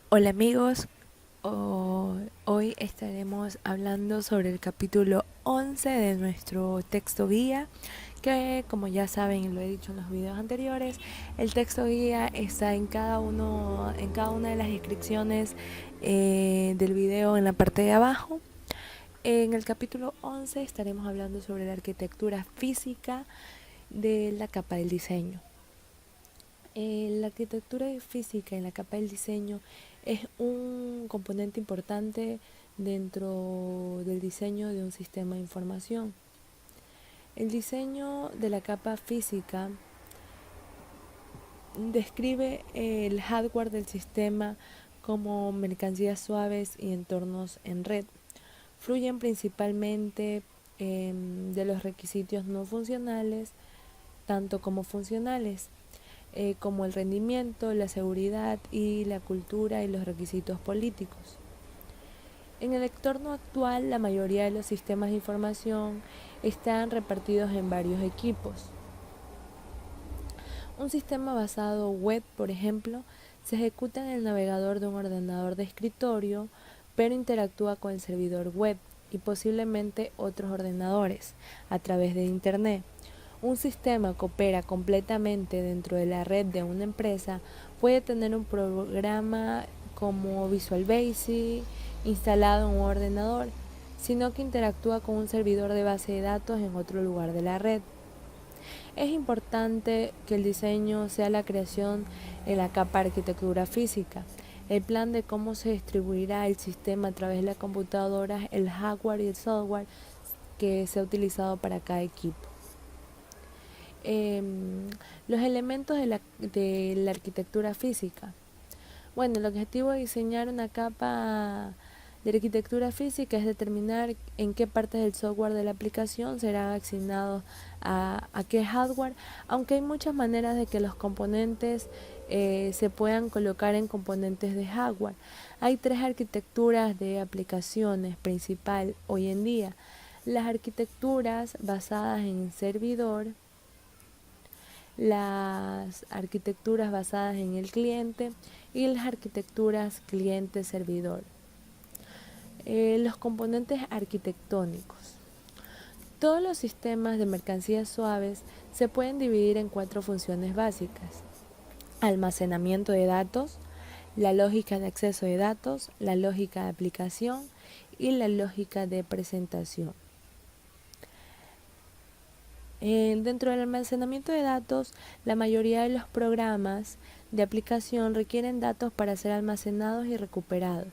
Hola amigos, hoy estaremos hablando sobre el capítulo 11 de nuestro texto guía, que como ya saben y lo he dicho en los videos anteriores, el texto guía está en cada una de las descripciones del video en la parte de abajo. En el capítulo 11 estaremos hablando sobre la arquitectura física de la capa del diseño. La arquitectura física en la capa del diseño es un componente importante dentro del diseño de un sistema de información. El diseño de la capa física describe el hardware del sistema como mercancías suaves y entornos en red. Fluyen principalmente de los requisitos no funcionales, tanto como funcionales, como el rendimiento, la seguridad y la cultura y los requisitos políticos. En el entorno actual, la mayoría de los sistemas de información están repartidos en varios equipos. Un sistema basado web, por ejemplo, se ejecuta en el navegador de un ordenador de escritorio, pero interactúa con el servidor web y posiblemente otros ordenadores a través de Internet. Un sistema que opera completamente dentro de la red de una empresa puede tener un programa como Visual Basic instalado en un ordenador, sino que interactúa con un servidor de base de datos en otro lugar de la red. Es importante que el diseño sea la creación en la capa de arquitectura física, el plan de cómo se distribuirá el sistema a través de las computadoras, el hardware y el software que se ha utilizado para cada equipo. Los elementos de la arquitectura física. Bueno, el objetivo de diseñar una capa de arquitectura física es determinar en qué partes del software de la aplicación serán asignados a qué hardware, aunque hay muchas maneras de que los componentes se puedan colocar en componentes de hardware. Hay tres arquitecturas de aplicaciones principal hoy en día: las arquitecturas basadas en servidor, las arquitecturas basadas en el cliente y las arquitecturas cliente-servidor. Los componentes arquitectónicos. Todos los sistemas de mercancías suaves se pueden dividir en 4 funciones básicas: almacenamiento de datos, la lógica de acceso de datos, la lógica de aplicación y la lógica de presentación. Dentro del almacenamiento de datos, la mayoría de los programas de aplicación requieren datos para ser almacenados y recuperados.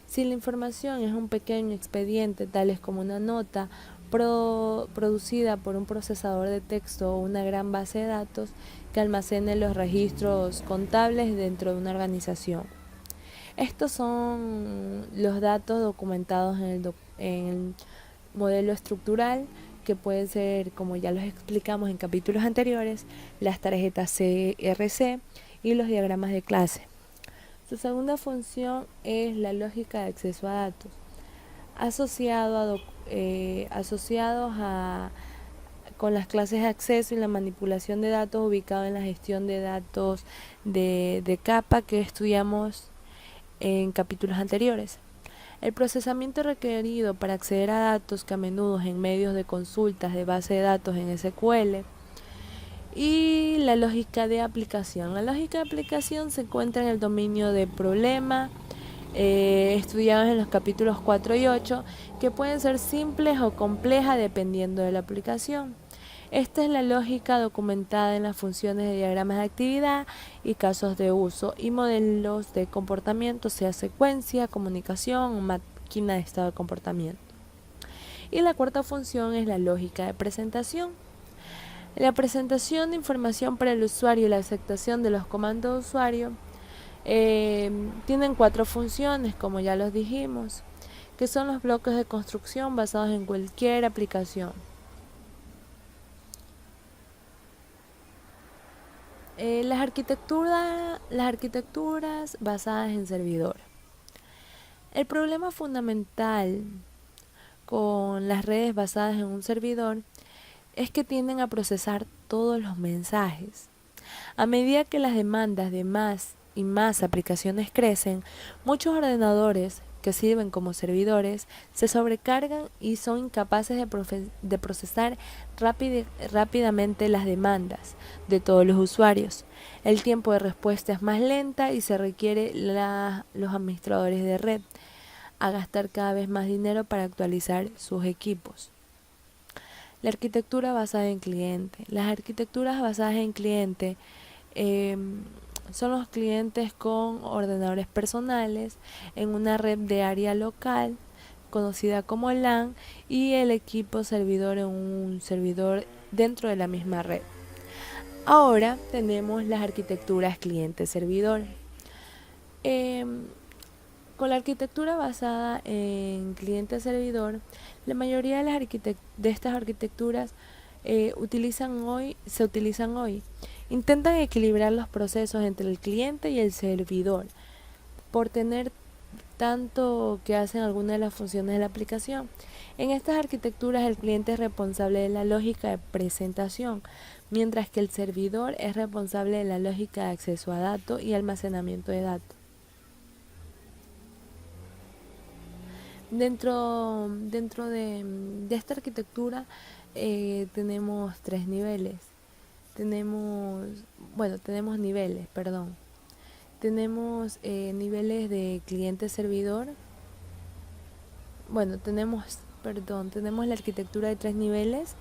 Si la información es un pequeño expediente, tales como una nota producida por un procesador de texto o una gran base de datos que almacene los registros contables dentro de una organización. Estos son los datos documentados en el modelo estructural, que pueden ser, como ya los explicamos en capítulos anteriores, las tarjetas CRC y los diagramas de clase. Su segunda función es la lógica de acceso a datos, asociados con las clases de acceso y la manipulación de datos, ubicado en la gestión de datos de capa que estudiamos en capítulos anteriores. El procesamiento requerido para acceder a datos, que a menudo en medios de consultas de base de datos en SQL. Y la lógica de aplicación. La lógica de aplicación se encuentra en el dominio de problema, estudiados en los capítulos 4 y 8, que pueden ser simples o complejas dependiendo de la aplicación. Esta es la lógica documentada en las funciones de diagramas de actividad y casos de uso y modelos de comportamiento, sea secuencia, comunicación o máquina de estado de comportamiento. Y la cuarta función es la lógica de presentación. La presentación de información para el usuario y la aceptación de los comandos de usuario tienen 4 funciones, como ya los dijimos, que son los bloques de construcción basados en cualquier aplicación. Las arquitecturas basadas en servidor. El problema fundamental con las redes basadas en un servidor es que tienden a procesar todos los mensajes. A medida que las demandas de más y más aplicaciones crecen, muchos ordenadores que sirven como servidores se sobrecargan y son incapaces de procesar rápidamente las demandas de todos los usuarios. El tiempo de respuesta es más lenta y se requiere los administradores de red a gastar cada vez más dinero para actualizar sus equipos. La arquitectura basada en cliente. Las arquitecturas basadas en cliente son los clientes con ordenadores personales en una red de área local conocida como LAN y el equipo servidor en un servidor dentro de la misma red. Ahora tenemos las arquitecturas cliente-servidor. Con la arquitectura basada en cliente-servidor, la mayoría de estas arquitecturas se utilizan hoy. Intentan equilibrar los procesos entre el cliente y el servidor por tener tanto que hacen algunas de las funciones de la aplicación. En estas arquitecturas el cliente es responsable de la lógica de presentación, mientras que el servidor es responsable de la lógica de acceso a datos y almacenamiento de datos. Dentro de esta arquitectura tenemos tres niveles. Tenemos niveles de cliente-servidor. Tenemos la arquitectura de tres niveles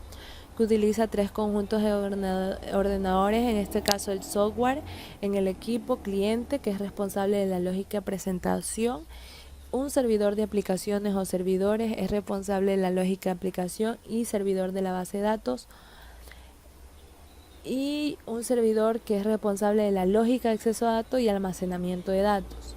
que utiliza tres conjuntos de ordenadores, en este caso el software en el equipo cliente, que es responsable de la lógica de presentación. Un servidor de aplicaciones o servidores es responsable de la lógica de aplicación y servidor de la base de datos. Y un servidor que es responsable de la lógica de acceso a datos y almacenamiento de datos.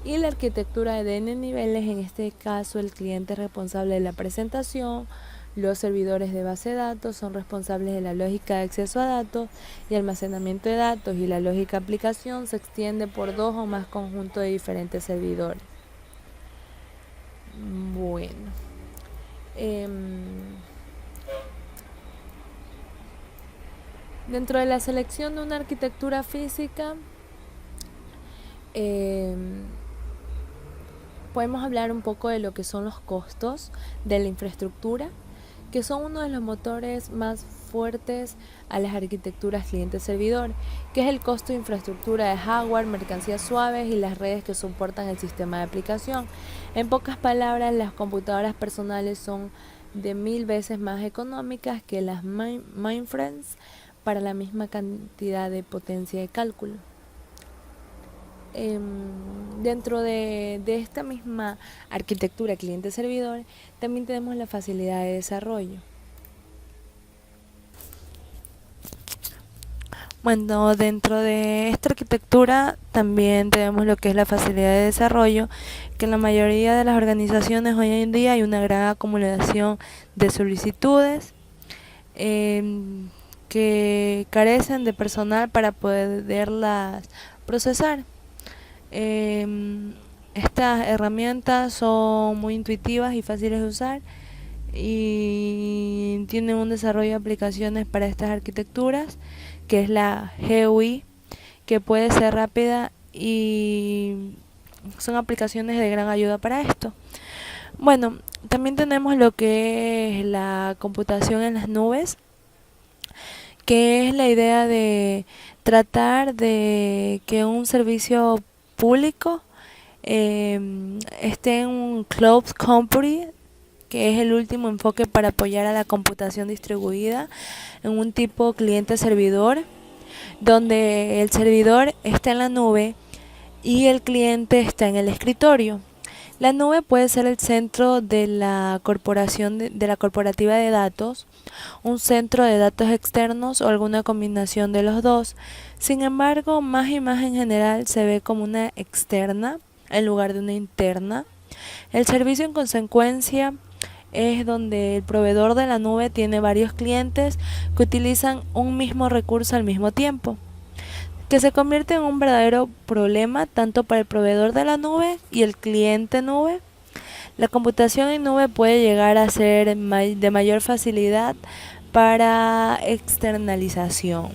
Y la arquitectura de N niveles, en este caso el cliente es responsable de la presentación, los servidores de base de datos son responsables de la lógica de acceso a datos y almacenamiento de datos, y la lógica de aplicación se extiende por dos o más conjuntos de diferentes servidores. Bueno, dentro de la selección de una arquitectura física, podemos hablar un poco de lo que son los costos de la infraestructura, que son uno de los motores más fuertes a las arquitecturas cliente-servidor, que es el costo de infraestructura de hardware, mercancías suaves y las redes que soportan el sistema de aplicación. En pocas palabras, las computadoras personales son de 1000 veces más económicas que las mainframes para la misma cantidad de potencia de cálculo. Dentro de esta misma arquitectura cliente-servidor también tenemos la facilidad de desarrollo. Bueno, dentro de esta arquitectura también tenemos lo que es la facilidad de desarrollo, que en la mayoría de las organizaciones hoy en día hay una gran acumulación de solicitudes que carecen de personal para poderlas procesar. Estas herramientas son muy intuitivas y fáciles de usar y tienen un desarrollo de aplicaciones para estas arquitecturas, que es la GUI, que puede ser rápida y son aplicaciones de gran ayuda para esto. Bueno, también tenemos lo que es la computación en las nubes, que es la idea de tratar de que un servicio público esté en un cloud computing, que es el último enfoque para apoyar a la computación distribuida en un tipo cliente-servidor, donde el servidor está en la nube y el cliente está en el escritorio. La nube puede ser el centro de la corporativa de datos, un centro de datos externos o alguna combinación de los dos. Sin embargo, más y más en general se ve como una externa en lugar de una interna. El servicio, en consecuencia, es donde el proveedor de la nube tiene varios clientes que utilizan un mismo recurso al mismo tiempo, que se convierte en un verdadero problema tanto para el proveedor de la nube y el cliente nube. La computación en nube puede llegar a ser de mayor facilidad para externalización.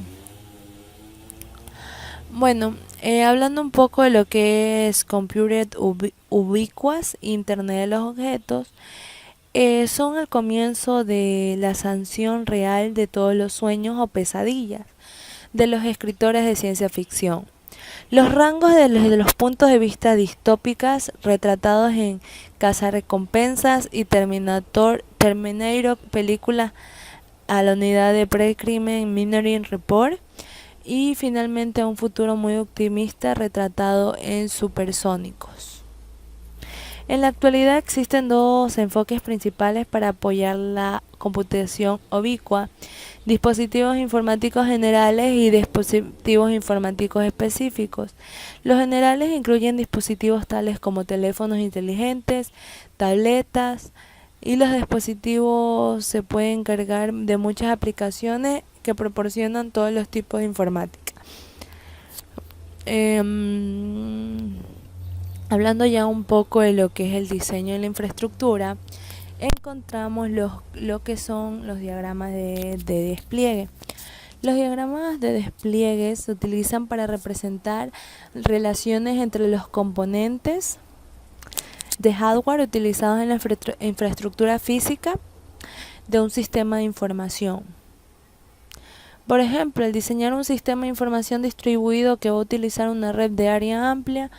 Bueno, Hablando un poco de lo que es Computed Ubiquitous, Internet de los Objetos, son el comienzo de la sanción real de todos los sueños o pesadillas de los escritores de ciencia ficción. Los rangos de los puntos de vista distópicas retratados en Cazarrecompensas y Terminator, película a la unidad de pre-crimen Minority Report, y finalmente a un futuro muy optimista retratado en Supersónicos. En la actualidad existen dos enfoques principales para apoyar la computación ubicua: dispositivos informáticos generales y dispositivos informáticos específicos. Los generales incluyen dispositivos tales como teléfonos inteligentes, tabletas, y los dispositivos se pueden cargar de muchas aplicaciones que proporcionan todos los tipos de informática. Hablando ya un poco de lo que es el diseño de la infraestructura, encontramos lo que son los diagramas de despliegue. Los diagramas de despliegue se utilizan para representar relaciones entre los componentes de hardware utilizados en la infraestructura física de un sistema de información. Por ejemplo, al diseñar un sistema de información distribuido que va a utilizar una red de área amplia,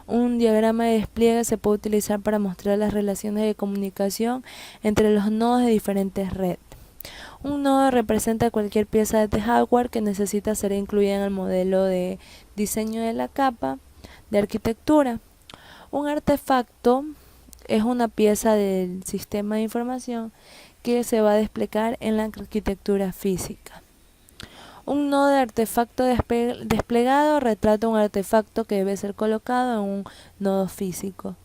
un diagrama de despliegue se puede utilizar para mostrar las relaciones de comunicación entre los nodos de diferentes redes. Un nodo representa cualquier pieza de hardware que necesita ser incluida en el modelo de diseño de la capa de arquitectura. Un artefacto es una pieza del sistema de información que se va a desplegar en la arquitectura física. Un nodo de artefacto desplegado retrata un artefacto que debe ser colocado en un nodo físico.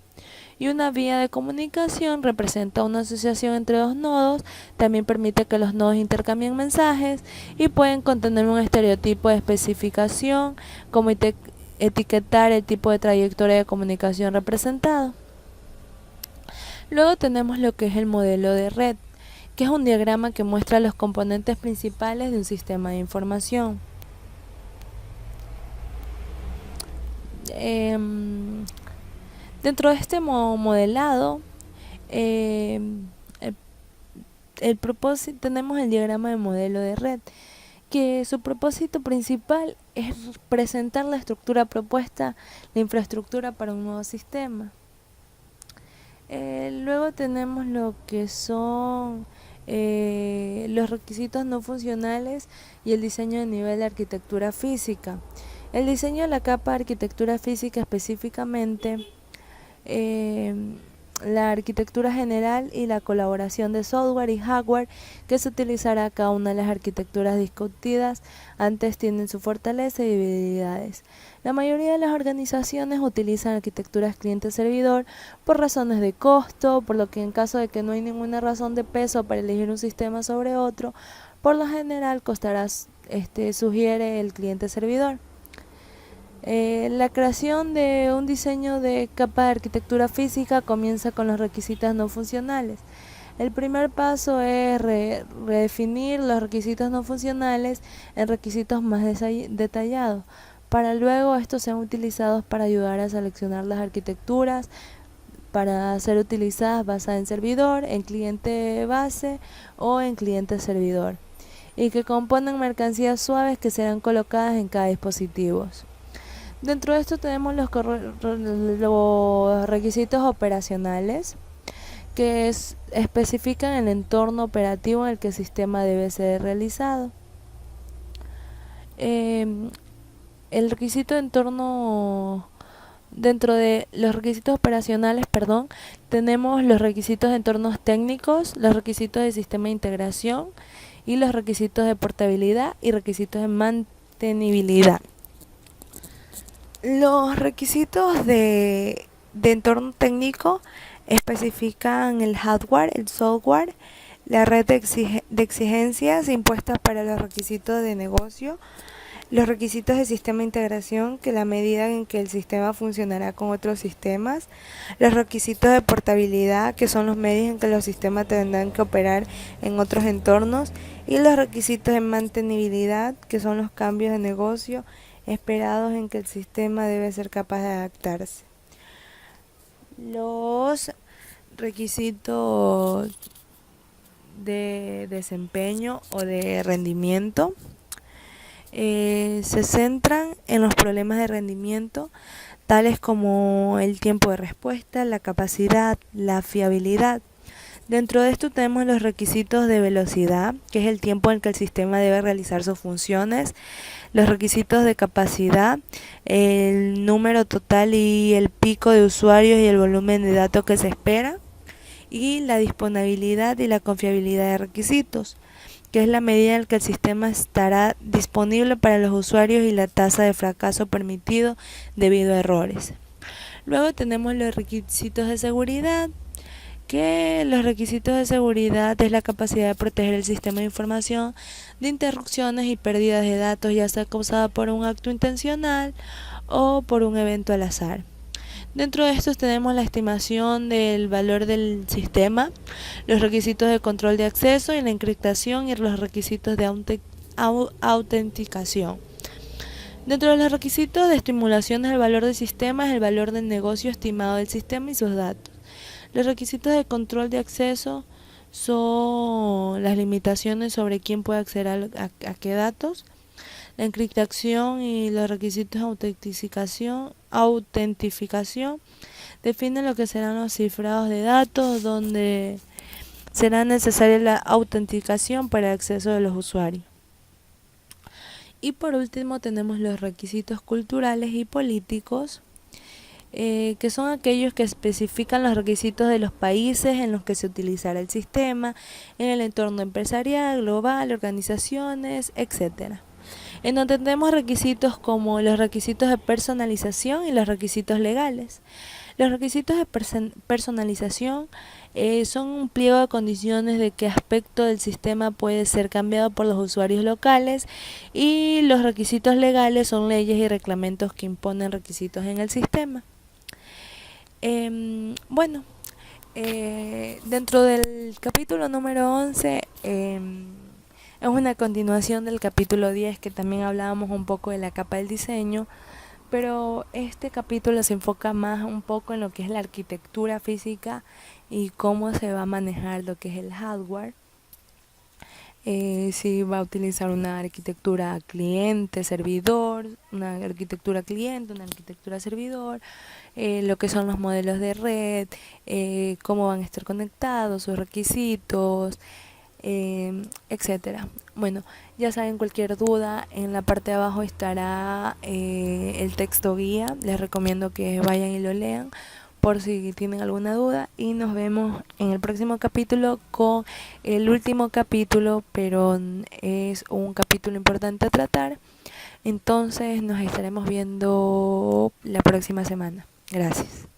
Y una vía de comunicación representa una asociación entre dos nodos. También permite que los nodos intercambien mensajes y pueden contener un estereotipo de especificación, como etiquetar el tipo de trayectoria de comunicación representado. Luego tenemos lo que es el modelo de red, que es un diagrama que muestra los componentes principales de un sistema de información. Dentro de este modelado, el propósito, tenemos el diagrama de modelo de red, que su propósito principal es presentar la estructura propuesta, la infraestructura para un nuevo sistema. Luego tenemos lo que son los requisitos no funcionales y el diseño de nivel de arquitectura física. El diseño de la capa de arquitectura física, específicamente la arquitectura general y la colaboración de software y hardware que se utilizará. Cada una de las arquitecturas discutidas antes tienen su fortaleza y debilidades. La mayoría de las organizaciones utilizan arquitecturas cliente-servidor por razones de costo, por lo que en caso de que no hay ninguna razón de peso para elegir un sistema sobre otro, por lo general sugiere el cliente-servidor. La creación de un diseño de capa de arquitectura física comienza con los requisitos no funcionales. El primer paso es redefinir los requisitos no funcionales en requisitos más detallados, para luego estos sean utilizados para ayudar a seleccionar las arquitecturas para ser utilizadas basadas en servidor, en cliente base o en cliente servidor, y que componen mercancías suaves que serán colocadas en cada dispositivo. Dentro de esto tenemos los requisitos operacionales, que especifican el entorno operativo en el que el sistema debe ser realizado. El requisito de entorno, dentro de los requisitos operacionales, tenemos los requisitos de entornos técnicos, los requisitos de sistema de integración y los requisitos de portabilidad y requisitos de mantenibilidad. Los requisitos de entorno técnico especifican el hardware, el software, la red de exigencias impuestas para los requisitos de negocio, los requisitos de sistema de integración, que la medida en que el sistema funcionará con otros sistemas, los requisitos de portabilidad, que son los medios en que los sistemas tendrán que operar en otros entornos, y los requisitos de mantenibilidad, que son los cambios de negocio esperados en que el sistema debe ser capaz de adaptarse. Los requisitos de desempeño o de rendimiento se centran en los problemas de rendimiento tales como el tiempo de respuesta, la capacidad, la fiabilidad. Dentro de esto tenemos los requisitos de velocidad, que es el tiempo en que el sistema debe realizar sus funciones, los requisitos de capacidad, el número total y el pico de usuarios y el volumen de datos que se espera, y la disponibilidad y la confiabilidad de requisitos, que es la medida en que el sistema estará disponible para los usuarios y la tasa de fracaso permitido debido a errores. Luego tenemos los requisitos de seguridad, que los requisitos de seguridad es la capacidad de proteger el sistema de información de interrupciones y pérdidas de datos, ya sea causada por un acto intencional o por un evento al azar. Dentro de estos tenemos la estimación del valor del sistema, los requisitos de control de acceso y la encriptación y los requisitos de autenticación. Dentro de los requisitos de estimulación del valor del sistema es el valor del negocio estimado del sistema y sus datos. Los requisitos de control de acceso son las limitaciones sobre quién puede acceder a qué datos. La encriptación y los requisitos de autentificación definen lo que serán los cifrados de datos, donde será necesaria la autenticación para el acceso de los usuarios. Y por último tenemos los requisitos culturales y políticos, que son aquellos que especifican los requisitos de los países en los que se utilizará el sistema, en el entorno empresarial, global, organizaciones, etc. En donde tenemos requisitos como los requisitos de personalización y los requisitos legales. Los requisitos de personalización son un pliego de condiciones de qué aspecto del sistema puede ser cambiado por los usuarios locales, y los requisitos legales son leyes y reglamentos que imponen requisitos en el sistema. Dentro del capítulo número 11 es una continuación del capítulo 10, que también hablábamos un poco de la capa del diseño, pero este capítulo se enfoca más un poco en lo que es la arquitectura física y cómo se va a manejar lo que es el hardware. Si va a utilizar una arquitectura cliente-servidor, una arquitectura cliente, una arquitectura servidor, lo que son los modelos de red, cómo van a estar conectados, sus requisitos, etcétera. Bueno, ya saben, cualquier duda, en la parte de abajo estará el texto guía. Les recomiendo que vayan y lo lean por si tienen alguna duda, y nos vemos en el próximo capítulo con el último capítulo, pero es un capítulo importante a tratar. Entonces nos estaremos viendo la próxima semana. Gracias.